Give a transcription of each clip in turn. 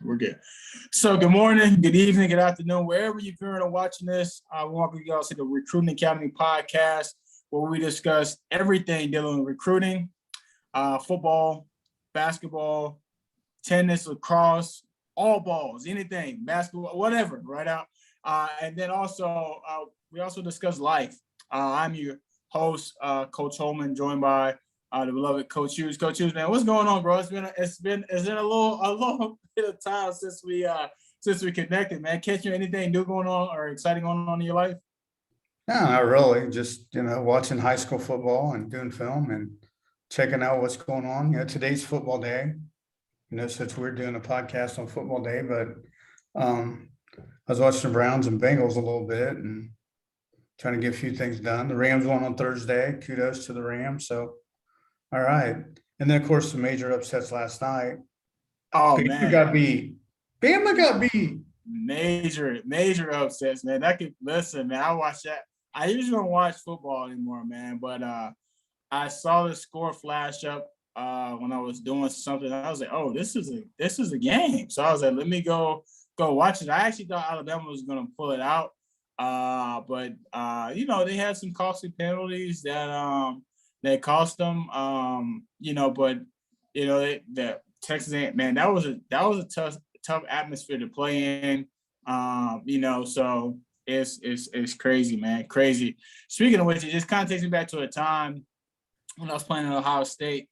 We're good. So good morning, good evening, good afternoon, wherever you're viewing or watching this. I welcome you guys to the Recruiting Academy podcast, where we discuss everything dealing with recruiting, football, basketball, tennis, lacrosse, all balls, anything, basketball, whatever, right out. And then also, we also discuss life. I'm your host, Coach Holman, joined by the beloved Coach Hughes. Coach Hughes, man, what's going on, bro? It's been a little bit of time since we connected, man. Catch you anything new going on or exciting going on in your life? No, not really. Just, watching high school football and doing film and checking out what's going on. Today's football day, since we're doing a podcast on football day, but I was watching the Browns and Bengals a little bit and trying to get a few things done. The Rams won on Thursday. Kudos to the Rams. So, all right. And then, of course, the major upsets last night. Oh, Bama man. got beat. Bama got beat. Major upsets, man. Listen, man, I watch that. I usually don't watch football anymore, man, but I saw the score flash up when I was doing something. I was like, oh, this is a game. So I was like, let me go watch it. I actually thought Alabama was going to pull it out. But they had some costly penalties that cost them. The Texas A&M, man, that was a tough atmosphere to play in. So it's crazy, man. Crazy. Speaking of which, it just kind of takes me back to a time when I was playing at Ohio State.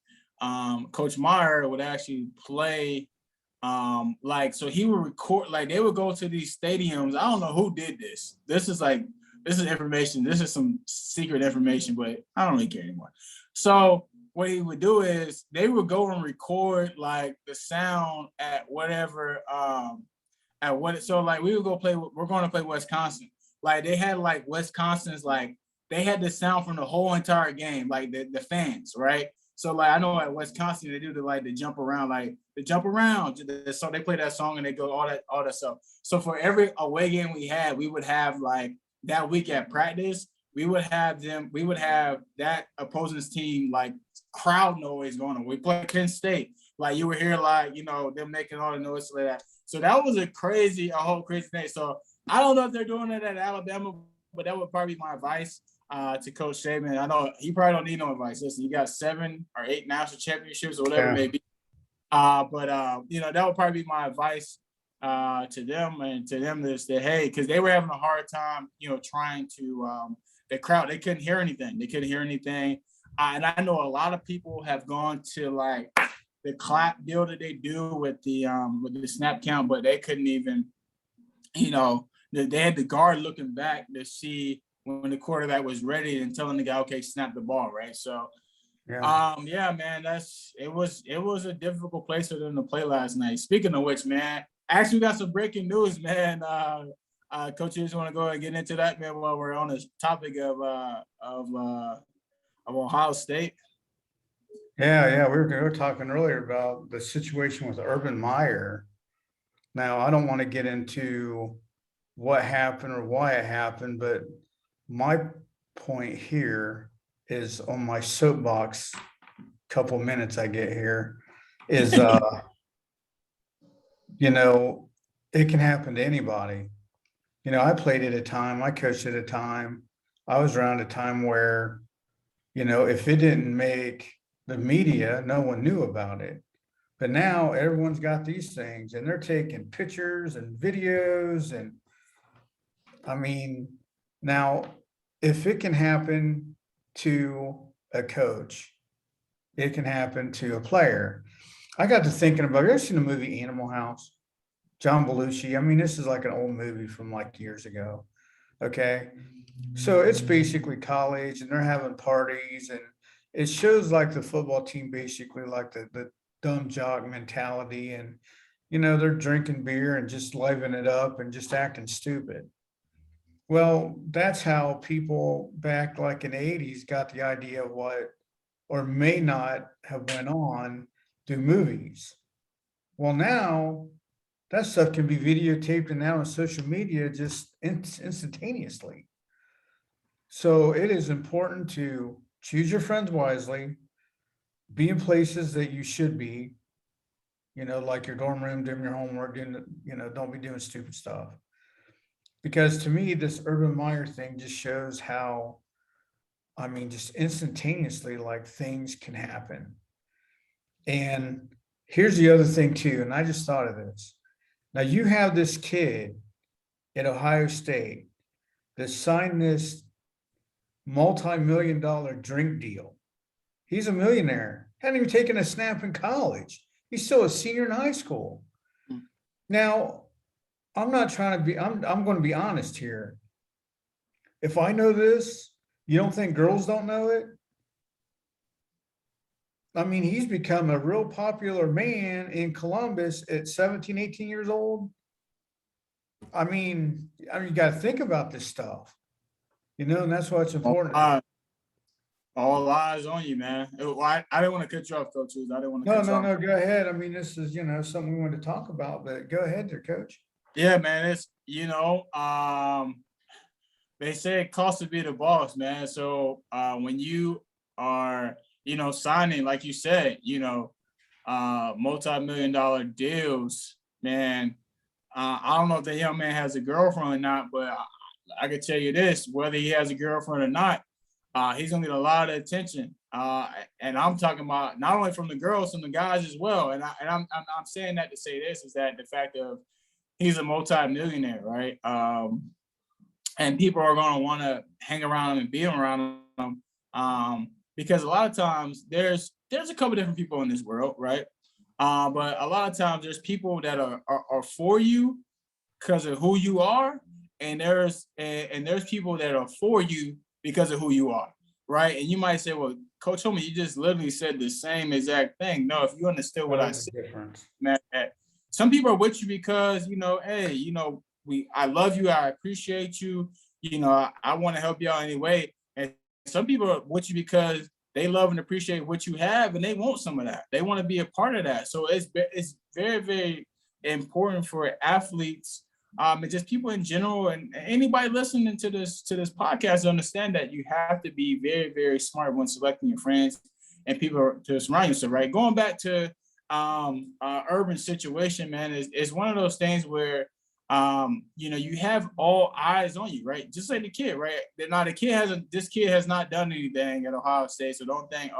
Coach Meyer would actually play so he would record, like they would go to these stadiums. I don't know who did this. This is information. This is some secret information, but I don't really care anymore. So what he would do is they would go and record like the sound at whatever, we would go play, we're going to play Wisconsin. Like they had like Wisconsin's, like they had the sound from the whole entire game, like the fans, right? So like I know at Wisconsin they do the jump around, so they play that song and they go all that stuff. So for every away game we had, we would have like that week at practice, we would have that opposing team like crowd noise going on. We played Penn State, like you would hear them making all the noise like that. So that was a whole crazy thing. So I don't know if they're doing it at Alabama, but that would probably be my advice to Coach Saban. I know he probably don't need no advice. Listen, you got 7 or 8 national championships or whatever it may be. That would probably be my advice to them to say, hey, because they were having a hard time, trying to the crowd. They couldn't hear anything. And I know a lot of people have gone to like the clap deal that they do with the snap count, but they couldn't even, they had the guard looking back to see when the quarterback was ready and telling the guy, okay, snap the ball, right? So, man, it was a difficult place for them to play last night. Speaking of which, man, actually got some breaking news, man. Coach, you just want to go ahead and get into that, man, while we're on this topic of Ohio State. Yeah. We were talking earlier about the situation with Urban Meyer. Now, I don't want to get into what happened or why it happened, but my point here is on my soapbox couple minutes I get here is, it can happen to anybody. I played at a time, I coached at a time, I was around a time where, if it didn't make the media, no one knew about it. But now everyone's got these things and they're taking pictures and videos. And I mean, now if it can happen to a coach, it can happen to a player. I got to thinking about, you ever seen the movie Animal House? John Belushi. I mean, this is like an old movie from like years ago. Okay. So it's basically college and they're having parties and it shows like the football team basically like the dumb jock mentality and, they're drinking beer and just living it up and just acting stupid. Well, that's how people back like in the 80s got the idea of what or may not have went on through movies. Well, now that stuff can be videotaped and now on social media just instantaneously. So it is important to choose your friends wisely, be in places that you should be, like your dorm room, doing your homework, don't be doing stupid stuff. Because to me, this Urban Meyer thing just shows how, I mean, just instantaneously, like things can happen. And here's the other thing too, and I just thought of this. Now you have this kid at Ohio State that signed this multi-million-dollar drink deal. He's a millionaire. Hadn't even taken a snap in college. He's still a senior in high school. Now, I'm not trying to be, I'm going to be honest here. If I know this, you don't think girls don't know it? I mean, he's become a real popular man in Columbus at 17, 18 years old. I mean, you got to think about this stuff, and that's why it's important. All eyes on you, man. I didn't want to cut you off, Coach. I didn't want to cut you off. No, go ahead. I mean, this is, something we want to talk about, but go ahead there, Coach. Yeah, man. It's, they say it costs to be the boss, man. So when you are, signing, like you said, multi-million-dollar deals, man, I don't know if the young man has a girlfriend or not, but I can tell you this, whether he has a girlfriend or not, he's gonna get a lot of attention. And I'm talking about not only from the girls, from the guys as well. And I'm saying that to say this, is that the fact of he's a multi-millionaire, right? And people are gonna want to hang around him and be around him, because a lot of times there's a couple different people in this world, right? But a lot of times there's people that are for you because of who you are, and there's people that are for you because of who you are, right? And you might say, well, Coach Holman, you just literally said the same exact thing. No, if you understood what I said, man, some people are with you because, hey, I love you, I appreciate you, I want to help you out anyway. And some people are with you because they love and appreciate what you have, and they want some of that. They want to be a part of that. So it's very, very important for athletes, and just people in general, and anybody listening to this podcast to understand that you have to be very, very smart when selecting your friends and people to surround yourself. Right. Going back to urban situation, man, is one of those things where you have all eyes on you, right? Just like the kid, right? Now this kid has not done anything at Ohio State, so don't think,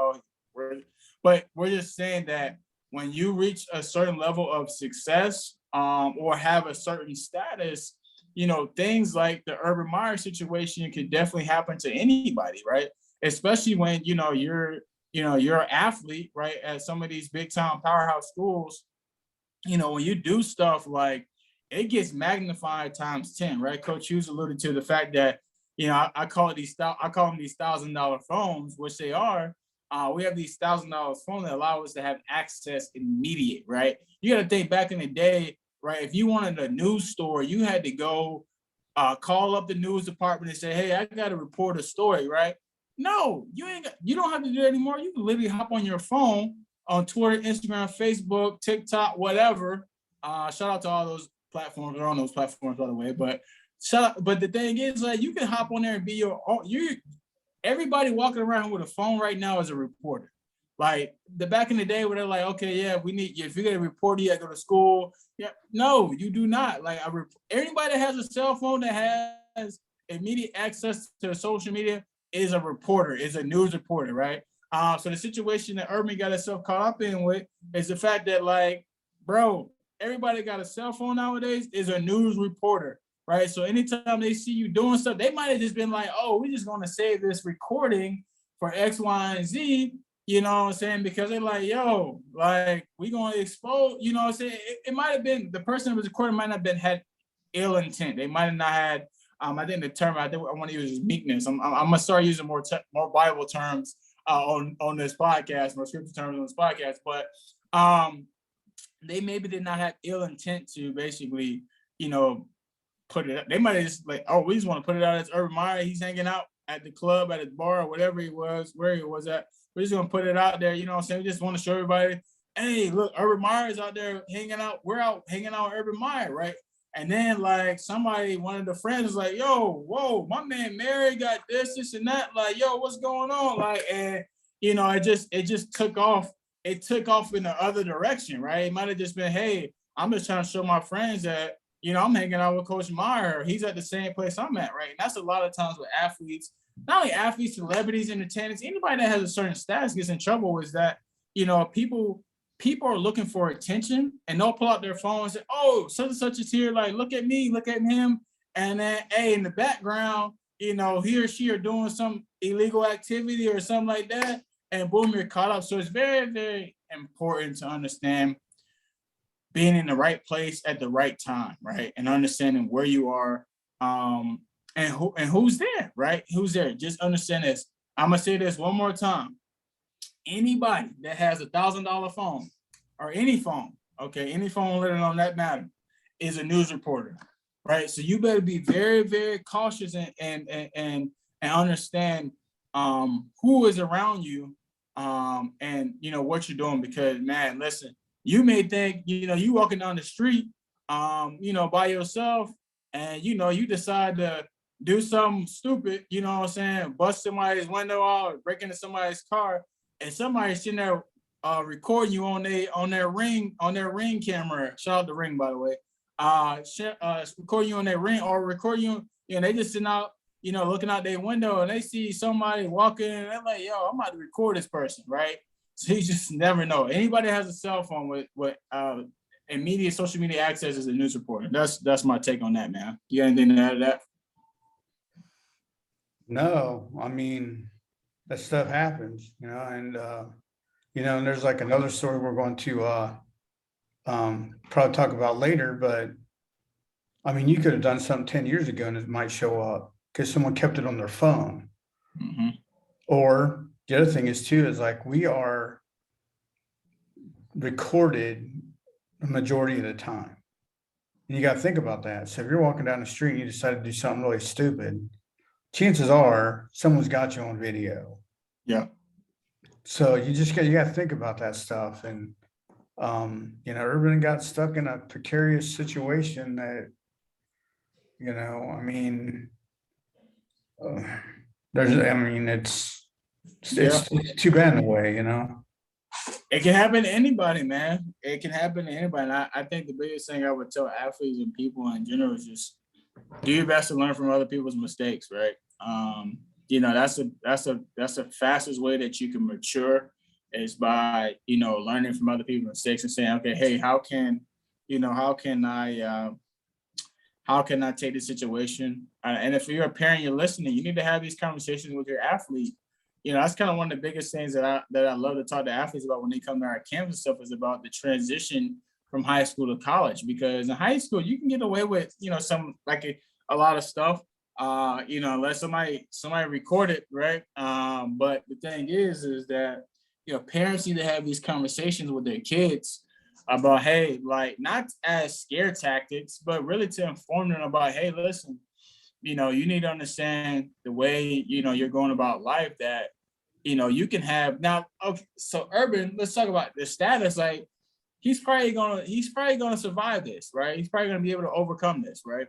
but we're just saying that when you reach a certain level of success, or have a certain status, things like the Urban Meyer situation could definitely happen to anybody, right? Especially when, you're an athlete, right? At some of these big time powerhouse schools, when you do stuff like, it gets magnified times 10, right? Coach Hughes alluded to the fact that, I call them these $1,000 phones, which they are. We have these $1,000 phones that allow us to have access immediate, right? You got to think back in the day, right? If you wanted a news story, you had to go call up the news department and say, hey, I got to report a story, right? No, you don't have to do that anymore. You can literally hop on your phone on Twitter, Instagram, Facebook, TikTok, whatever. Shout out to all those platforms. They're on those platforms, by the way. But the thing is, like, you can hop on there and be your own. Everybody walking around with a phone right now is a reporter. Like the back in the day where they're like, okay, yeah, we need you. If you get a reporter, you got to go to school. Yeah, no, you do not. Like everybody that has a cell phone that has immediate access to social media is a reporter, is a news reporter, right? So the situation that Urban got himself caught up in with is the fact that, like, bro, everybody got a cell phone nowadays is a news reporter, right? So anytime they see you doing stuff, they might have just been like, oh, we're just going to save this recording for X, Y, and Z, you know what I'm saying? Because they're like, yo, like, we going to expose, you know what I'm saying? It might have been, the person that was recording might not have been had ill intent. They might have not had, I think the term I want to use is meekness. I'm going to start using more Bible terms on this podcast, more scripture terms on this podcast, but they maybe did not have ill intent to basically, put it up. They might have just like, oh, we just want to put it out as Urban Meyer. He's hanging out at the club, at his bar, or whatever he was, where he was at. We're just going to put it out there. You know what I'm saying? We just want to show everybody, hey, look, Urban Meyer is out there hanging out. We're out hanging out with Urban Meyer, right? And then, like, one of the friends was like, yo, whoa, my man Meyer got this, and that. Like, yo, what's going on? Like, and, it just took off it took off in the other direction, right? It might have just been, hey, I'm just trying to show my friends that, I'm hanging out with Coach Meyer. He's at the same place I'm at, right? And that's a lot of times with athletes, not only athletes, celebrities, entertainers, anybody that has a certain status gets in trouble is that, people are looking for attention and they'll pull out their phone and say, oh, such and such is here. Like, look at me, look at him. And then, hey, in the background, he or she are doing some illegal activity or something like that. And boom, you're caught up. So it's very, very important to understand being in the right place at the right time, right? And understanding where you are, and who's there, right? Who's there? Just understand this. I'm gonna say this one more time. Anybody that has $1,000 phone or any phone, okay, any phone letting on that matter, is a news reporter, right? So you better be very, very cautious and understand who is around you, and what you're doing, because man, listen, you may think you walking down the street, by yourself, and you decide to do something stupid, what I'm saying, bust somebody's window out, break into somebody's car, and somebody's sitting there recording you on their ring camera. Shout out the Ring, by the way. Recording you on their Ring, or recording you, they just sitting out, looking out their window, and they see somebody walking, and they're like, yo, I'm about to record this person, right? So you just never know. Anybody has a cell phone with immediate social media access as a news reporter. That's my take on that, man. You got anything to add to that? No, I mean, that stuff happens, and and there's like another story we're going to probably talk about later, but I mean, you could have done something 10 years ago and it might show up because someone kept it on their phone. Mm-hmm. Or the other thing is too, is like we are recorded the majority of the time. And you got to think about that. So if you're walking down the street and you decide to do something really stupid, chances are someone's got you on video. Yeah. So you got to think about that stuff. And everyone got stuck in a precarious situation that, I mean, it's too bad in a way, It can happen to anybody, man. It can happen to anybody. And I think the biggest thing I would tell athletes and people in general is just do your best to learn from other people's mistakes, right? That's the fastest way that you can mature is by learning from other people's mistakes and saying, okay, hey, how can I take this situation? And if you're a parent, you're listening, you need to have these conversations with your athlete. That's kind of one of the biggest things that I love to talk to athletes about when they come to our campus stuff is about the transition from high school to college. Because in high school, you can get away with, some like a lot of stuff, unless somebody record it, right? But the thing is that, parents need to have these conversations with their kids about, hey, like not as scare tactics, but really to inform them about, hey, listen, you need to understand the way, you're going about life that, you can have now. Okay, so Urban, let's talk about the status. Like he's probably gonna survive this, right? He's probably gonna be able to overcome this, right?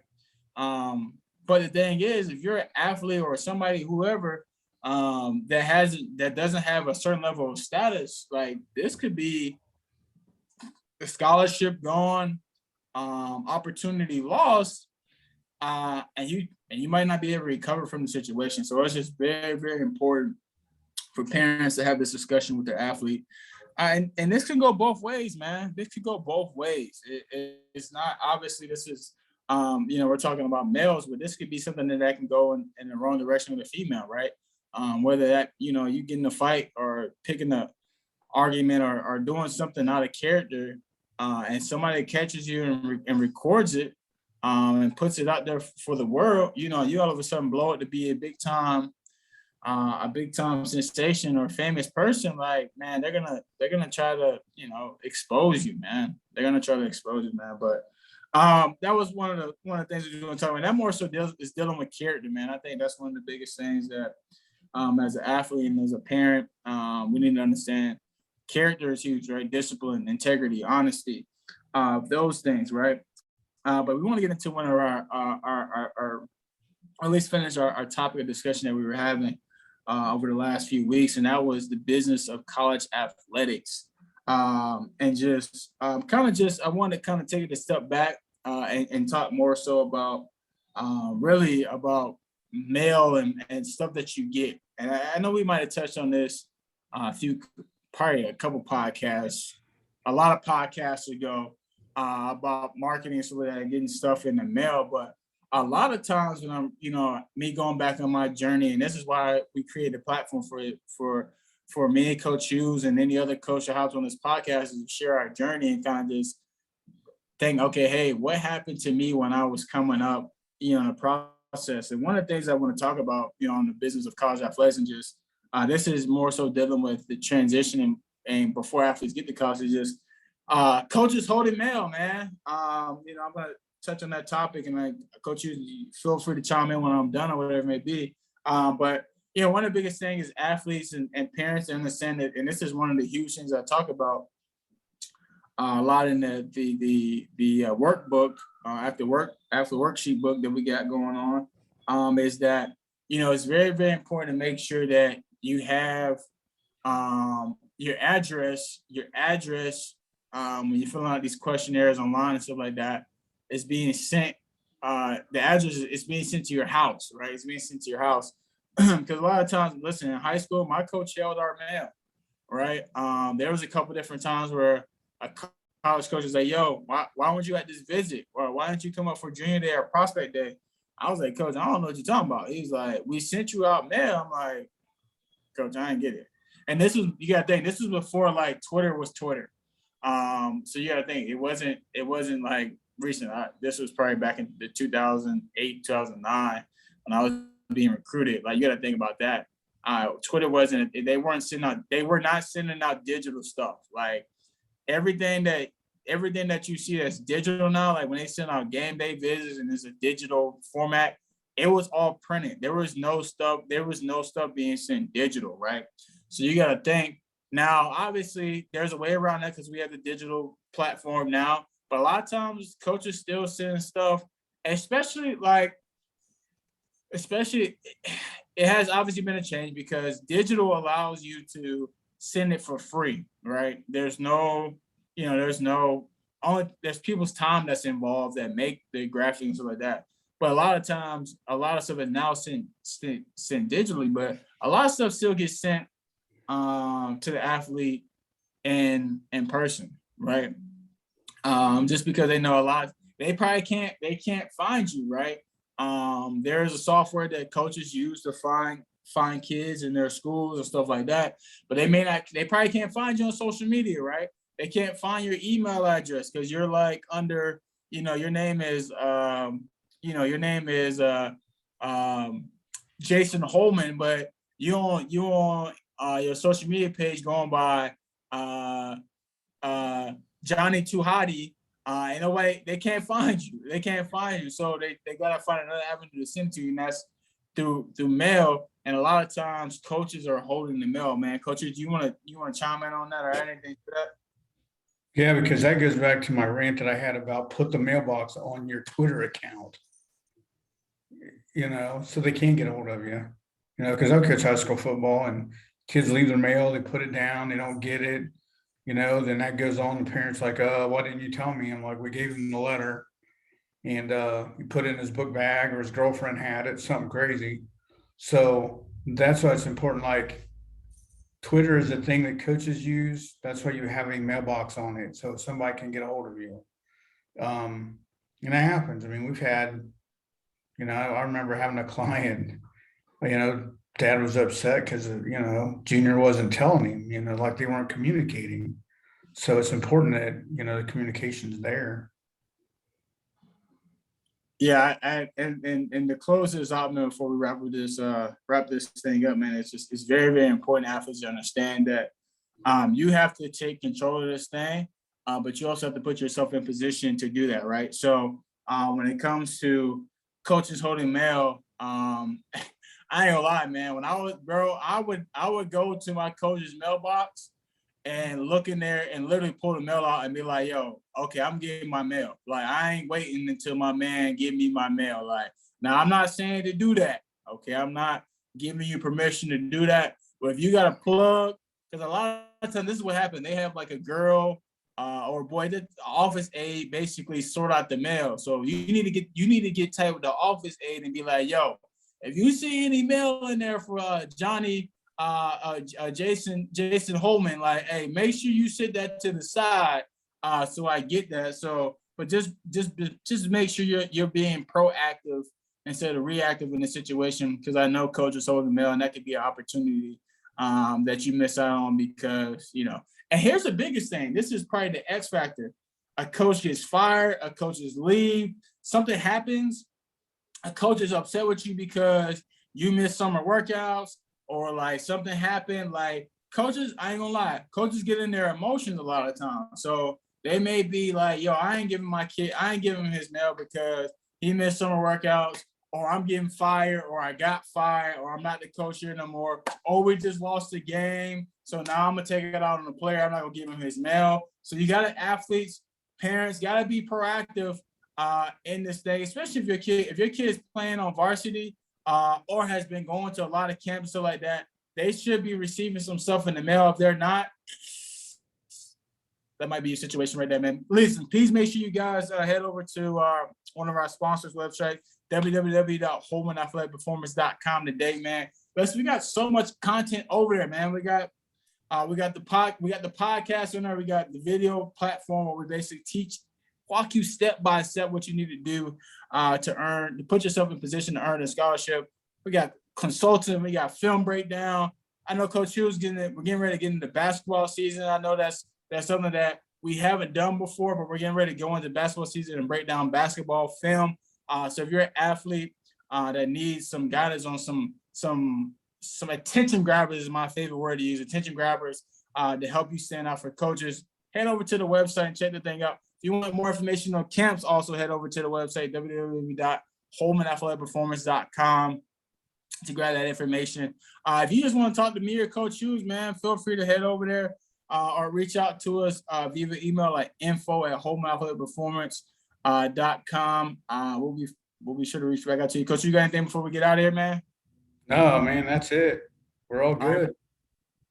But the thing is, if you're an athlete or somebody, whoever, that doesn't have a certain level of status, like this could be a scholarship gone, opportunity lost, and you might not be able to recover from the situation. So it's just very, very important for parents to have this discussion with their athlete. And this can go both ways, man. This could go both ways. It's not, obviously this is, we're talking about males, but this could be something that can go in the wrong direction with a female, right? Whether that, you get in a fight or picking a argument or doing something out of character, and somebody catches you and records it, and puts it out there for the world, you all of a sudden blow it to be a big time sensation or famous person. Like, man, they're gonna try to, expose you, man. They're gonna try to expose you, man. But that was one of the things that you're gonna talk about. That more so is dealing with character, man. I think that's one of the biggest things that, as an athlete and as a parent, we need to understand. Character is huge, right? Discipline, integrity, honesty, those things, right? But we want to get into one of our or at least finish our topic of discussion that we were having over the last few weeks, and that was the business of college athletics. And just kind of just I want to kind of take it a step back and talk more so about really about mail and stuff that you get. And I know we might have touched on this probably a couple podcasts, a lot of podcasts ago about marketing and stuff like that, getting stuff in the mail. But a lot of times when I'm, me going back on my journey, and this is why we created a platform for me and Coach Hughes and any other coach that hops on this podcast is to share our journey and kind of just think, okay, hey, what happened to me when I was coming up, in the process? And one of the things I want to talk about, in the business of college athletics and just this is more so dealing with the transition and before athletes get to college is just coaches holding mail, man. I'm gonna touch on that topic and like Coach Hughes, feel free to chime in when I'm done or whatever it may be. But one of the biggest things is athletes and parents understand that, and this is one of the huge things I talk about a lot in the workbook after worksheet book that we got going on, is that it's very, very important to make sure that you have your address when you're filling out these questionnaires online and stuff like that is being sent. The address is being sent to your house, right? It's being sent to your house. Because a lot of times, listen, in high school, my coach held our mail, right? There was a couple different times where a college coach was like, yo, why weren't you at this visit? Or why didn't you come up for junior day or prospect day? I was like, Coach, I don't know what you're talking about. He's like, we sent you out mail. I'm like, Coach, I didn't get it. And you gotta think, this was before like Twitter was Twitter. So you gotta think, it wasn't like recent. This was probably back in the 2008, 2009 when I was being recruited. Like, you got to think about that. Twitter they were not sending out digital stuff. Like everything that you see that's digital now, like when they send out game day visits and it's a digital format, it was all printed. There was no stuff being sent digital, right? So you got to think now, obviously there's a way around that because we have the digital platform now, but a lot of times coaches still send stuff, especially it has obviously been a change because digital allows you to send it for free, right? There's people's time that's involved that make the graphics and stuff like that. But a lot of times, a lot of stuff is now sent digitally, but a lot of stuff still gets sent to the athlete in person, right? Just because they know they can't find you, right? There's a software that coaches use to find kids in their schools and stuff like that, but they probably can't find you on social media, right? They can't find your email address because you're like under, your name is Jason Holman, but you on your social media page going by Johnny Tuhati. In a way, they can't find you. So they gotta find another avenue to send to you, and that's through mail. And a lot of times, coaches are holding the mail. Man, coaches, do you want to chime in on that or add anything to that? Yeah, because that goes back to my rant that I had about put the mailbox on your Twitter account. So they can't get a hold of you. Because I coach high school football and kids leave their mail, they put it down, they don't get it. Then that goes on. The parents like, why didn't you tell me? I'm like, we gave him the letter and he put it in his book bag or his girlfriend had it, something crazy. So that's why it's important. Like Twitter is a thing that coaches use. That's why you have a mailbox on it. So somebody can get a hold of you. And that happens. I mean, we've had, I remember having a client, dad was upset because, junior wasn't telling him, like they weren't communicating. So it's important that, the communication's there. Yeah, and to close this out, man, before we wrap this thing up, man, it's very, very important athletes to understand that you have to take control of this thing, but you also have to put yourself in position to do that, right? So when it comes to coaches holding mail, I ain't gonna lie, man. When I would go to my coach's mailbox and look in there and literally pull the mail out and be like, yo, okay, I'm getting my mail. Like, I ain't waiting until my man give me my mail. Like, now I'm not saying to do that. Okay, I'm not giving you permission to do that. But if you got a plug, because a lot of times this is what happened. They have like a girl or boy, the office aide basically sort out the mail. So you need to get tight with the office aide and be like, yo, if you see any mail in there for Johnny Jason Holman, like, hey, make sure you sit that to the side so I get that. So, but just make sure you're being proactive instead of reactive in the situation, because I know Coach is holding the mail, and that could be an opportunity that you miss out on because, you know. And here's the biggest thing. This is probably the X factor. A coach gets fired, a coach is leave, something happens, a coach is upset with you because you missed summer workouts or like something happened. Like coaches, I ain't gonna lie, coaches get in their emotions a lot of times. So they may be like, yo, I ain't giving him his mail because he missed summer workouts, or I'm getting fired, or I got fired, or I'm not the coach here no more, or we just lost the game. So now I'm gonna take it out on the player. I'm not gonna give him his mail. So you gotta athletes, parents gotta be proactive in this day, especially if your kid is playing on varsity or has been going to a lot of camps, stuff like that. They should be receiving some stuff in the mail. If they're not, that might be a situation right there, man. Listen, please make sure you guys head over to one of our sponsors' website, www.holmanathleticperformance.com today, man. Listen, we got so much content over there, man. We got the podcast on there. We got the video platform where we basically walk you step by step what you need to do to put yourself in position to earn a scholarship. We got consulting, we got film breakdown. I know Coach Hughes we're getting ready to get into basketball season. I know that's something that we haven't done before, but we're getting ready to go into basketball season and break down basketball film. So if you're an athlete that needs some guidance on some attention grabbers, is my favorite word to use, attention grabbers to help you stand out for coaches, head over to the website and check the thing out. If you want more information on camps, also head over to the website, www.holmanathleticperformance.com to grab that information. If you just want to talk to me or Coach Hughes, man, feel free to head over there or reach out to us via email at info@holmanathleticperformance.com. We'll be sure to reach back out to you. Coach, you got anything before we get out of here, man? No, man, that's it. We're all good.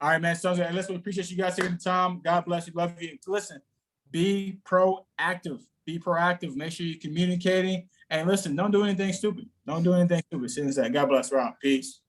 All right, man. Sounds good. Listen, we appreciate you guys taking the time. God bless you. Love you. Listen, be proactive. Be proactive. Make sure you're communicating. And listen, don't do anything stupid. Don't do anything stupid. Since that. God bless, Rob. Peace.